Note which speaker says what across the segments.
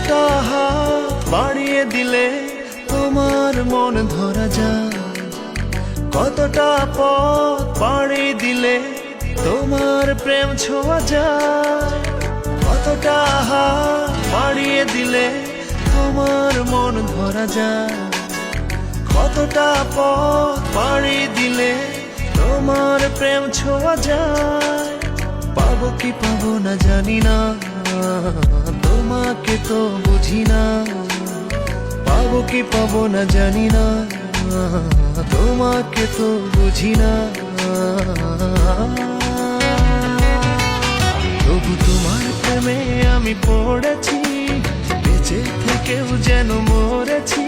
Speaker 1: কতটা হাত বাড়িয়ে দিলে তোমার মন ধরা যায়, কতটা পথ পাড়ি দিলে তোমার প্রেম ছোঁয়া যায়, কতটা হাত বাড়িয়ে দিলে তোমার মন ধরা যায়, কতটা পথ পাড়ি দিলে তোমার প্রেম ছোঁয়া যায়। পাবো কি পাবো না জানি না, তোমাকে তো বুঝি না। পাবো কি পাবো না জানি না, তোমাকে তো বুঝি না। তবু তোমার প্রেমে আমি পড়েছি, বেঁচে থেকেও যেন মরেছি।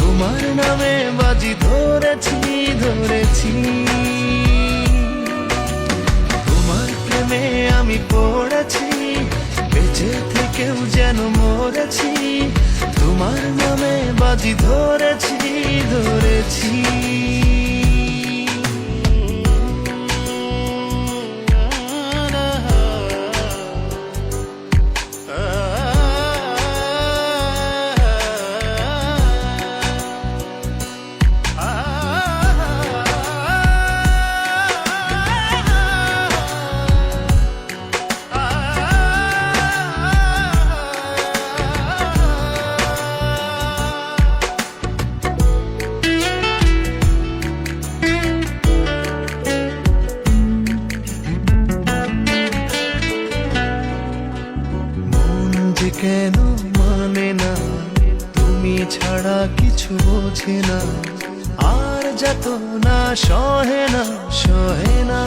Speaker 1: তোমার নামে বাজি ধরেছি ধরেছি, তোমার প্রেমে আমি পড়েছি, বেঁচে থেকেও যেন মরেছি। তোমার নামে বাজি ধরেছি ধরেছি। কেন মানে না, তুমি ছাড়া কিছু বোঝে না, আর যত না সহে না সহে না।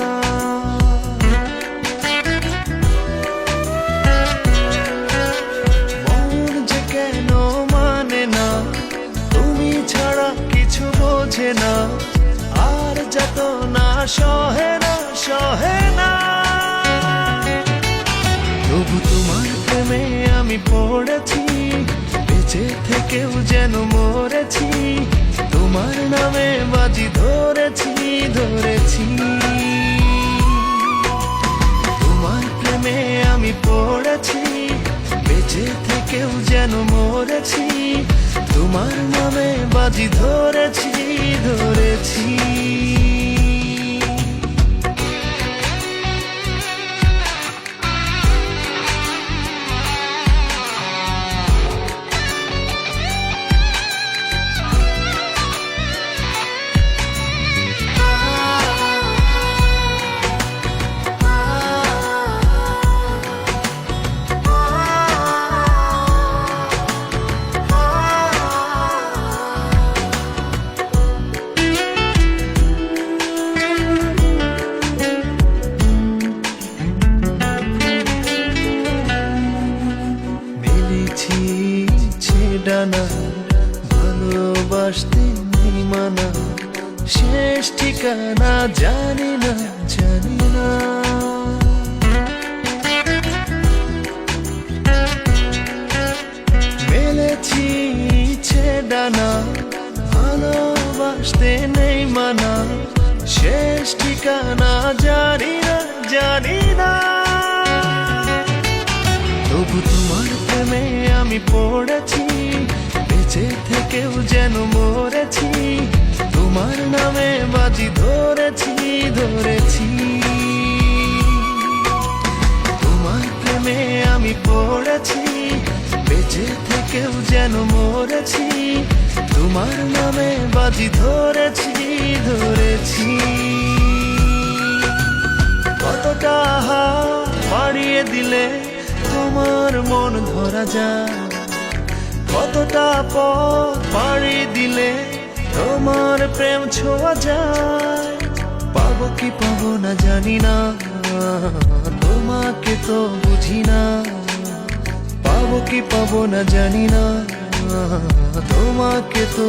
Speaker 1: মন যে কেন মানে না, তুমি ছাড়া কিছু বোঝে না, আর যত না সহে না সহে না। তবু তোমার প্রেমে আমি পড়েছি, বেঁচে থেকেও যেন মরেছি। তোমার নামে বাজি ধরেছি ধরেছি, তোমার প্রেমে আমি পড়েছি, বেঁচে থেকেও যেন মরেছি। তোমার নামে বাজি ধরেছি ধরেছি। ডানা ভালোবাসতে নেই মানা, শেষ ঠিকানা জানি না জানি না। মেলেছি ইচ্ছে ডানা ভালোবাসতে নেই মানা, শেষ ঠিকানা জানি না জানি না। তবু তোমার প্রেমে আমি পড়েছি, বেঁচে থেকেও যেন মরেছি। তোমার নামে বাজি ধরেছি ধরেছি, তোমার প্রেমে আমি পড়েছি, বেঁচে থেকেও যেন মরেছি। তোমার নামে বাজি ধরেছি ধরেছি। কতটা হাত বাড়িয়ে দিলে তোমার মন ধরা যায়, কতটা পথ পাড়ি দিলে তোমার প্রেম ছোঁয়া যায়। পাবো কি পাবো না জানি না, তোমাকে তো বুঝি না। পাবো কি পাবো না জানি না, তোমাকে তো